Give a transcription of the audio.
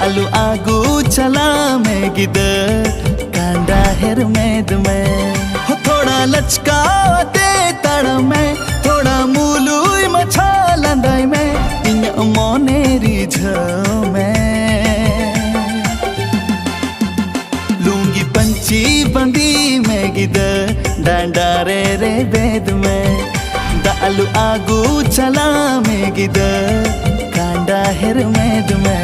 Alu agu chala में गिद कांडा हेर में दमे हो थोड़ा लचका दे तड़ में थोड़ा मूलू मछा लंदाई में इन मोनेरी में लूंगी पंची बंदी में गिद डांडा रे रे बेद में दालू आगू चला में गिद कांडा हेर में दमे